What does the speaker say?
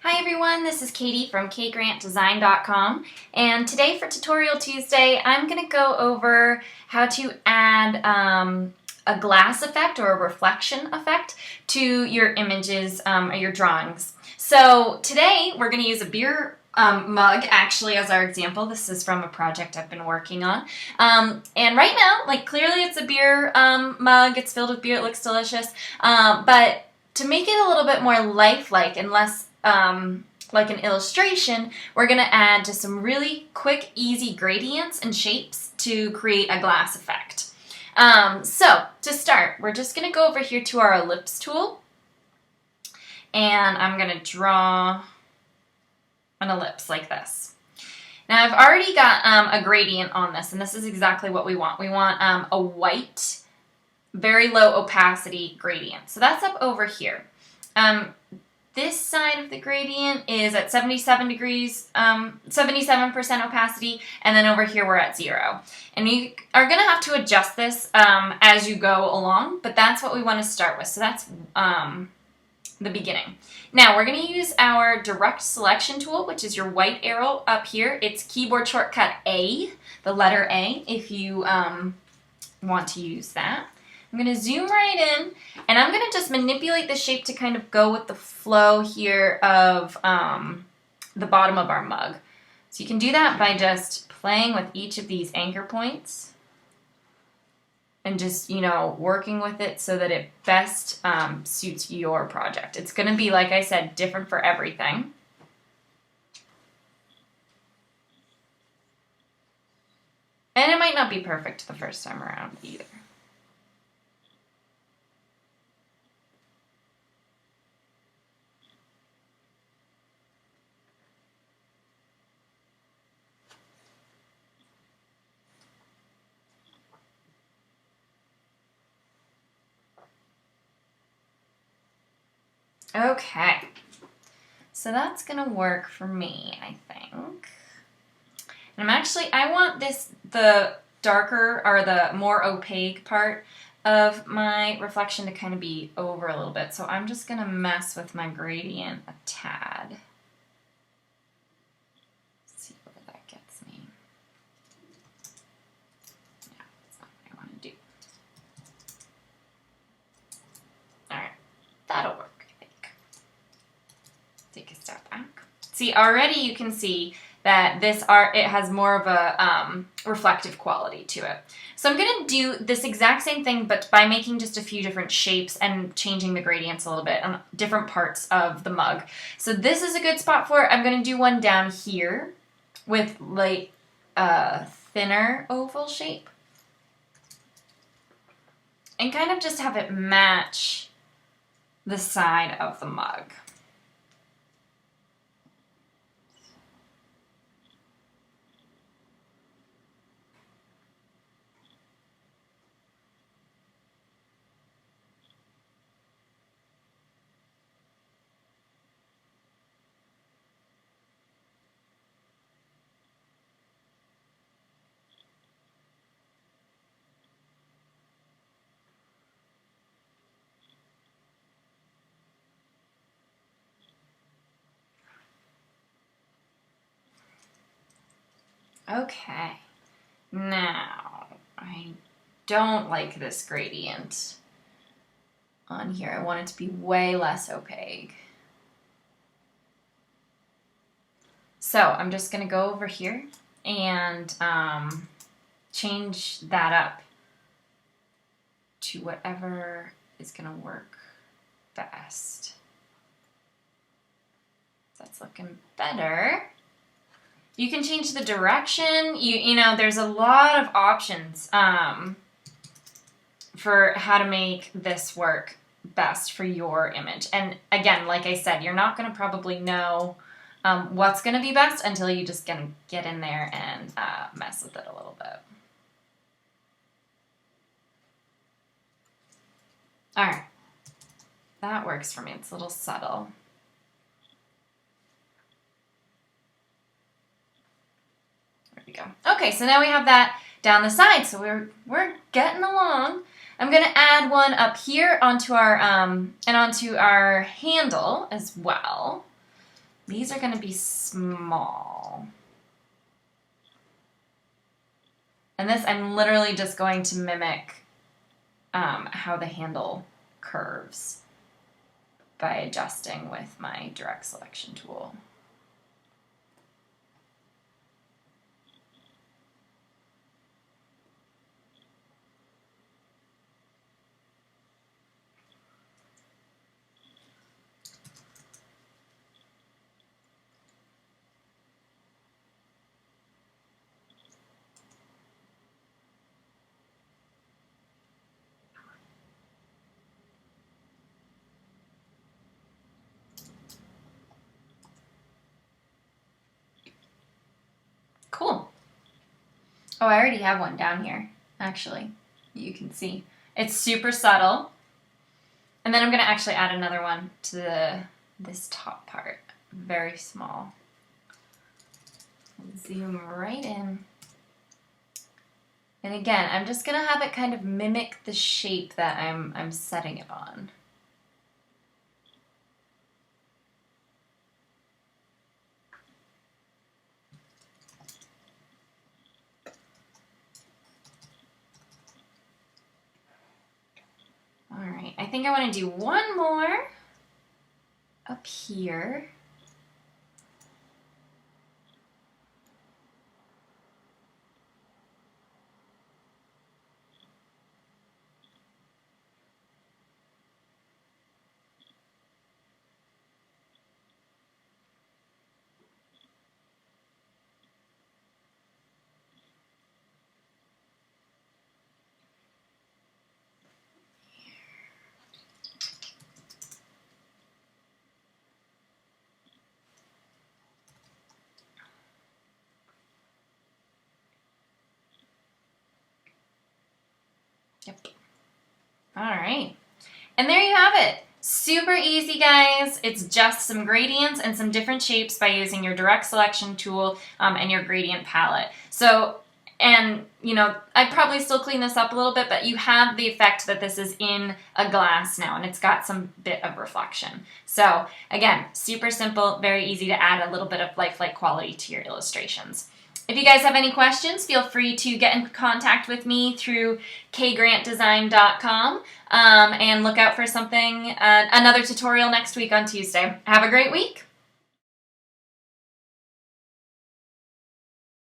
Hi everyone, this is Katie from kgrantdesign.com, and today for Tutorial Tuesday I'm going to go over how to add a glass effect or a reflection effect to your images or your drawings. So today we're going to use a beer mug actually as our example. This is from a project I've been working on. And right now, clearly it's a beer mug, it's filled with beer, it looks delicious, but to make it a little bit more lifelike and less like an illustration, we're going to add just some really quick, easy gradients and shapes to create a glass effect. So to start, we're just going to go over here to our ellipse tool, and I'm going to draw an ellipse like this. Now I've already got a gradient on this, and this is exactly what we want. We want a white, very low opacity gradient. So that's up over here. This side of the gradient is at 77% opacity, and then over here we're at 0. And you are going to have to adjust this as you go along, but that's what we want to start with. So that's the beginning. Now we're going to use our direct selection tool, which is your white arrow up here. It's keyboard shortcut A, the letter A, if you want to use that. I'm going to zoom right in, and I'm going to just manipulate the shape to kind of go with the flow here of the bottom of our mug. So you can do that by just playing with each of these anchor points and just, working with it so that it best suits your project. It's going to be, like I said, different for everything. And it might not be perfect the first time around either. Okay, so that's gonna work for me, I think. And I want the darker or the more opaque part of my reflection to kind of be over a little bit. So I'm just gonna mess with my gradient a tad. Let's see where that gets me. Yeah, that's not what I want to do. All right, that'll work. Take a step back. See, already you can see that it has more of a reflective quality to it. So I'm going to do this exact same thing, but by making just a few different shapes and changing the gradients a little bit on different parts of the mug. So this is a good spot for it. I'm going to do one down here with like a thinner oval shape. And kind of just have it match the side of the mug. Okay, now I don't like this gradient on here. I want it to be way less opaque. So I'm just going to go over here and change that up to whatever is going to work best. That's looking better. You can change the direction. You know, there's a lot of options for how to make this work best for your image. And again, like I said, you're not going to probably know what's going to be best until you just gonna get in there and mess with it a little bit. All right, that works for me. It's a little subtle. Go. Okay, so now we have that down the side, so we're getting along. I'm going to add one up here onto our and onto our handle as well. These are going to be small. And this, I'm literally just going to mimic how the handle curves by adjusting with my direct selection tool. Cool. Oh, I already have one down here, actually. You can see. It's super subtle. And then I'm going to actually add another one to this top part. Very small. Zoom right in. And again, I'm just going to have it kind of mimic the shape that I'm setting it on. All right, I think I want to do one more up here. Yep. All right. And there you have it. Super easy, guys. It's just some gradients and some different shapes by using your direct selection tool and your gradient palette. So, and you know, I'd probably still clean this up a little bit, but you have the effect that this is in a glass now and it's got some bit of reflection. So again, super simple, very easy to add a little bit of lifelike quality to your illustrations. If you guys have any questions, feel free to get in contact with me through kgrantdesign.com and look out for something, another tutorial next week on Tuesday. Have a great week.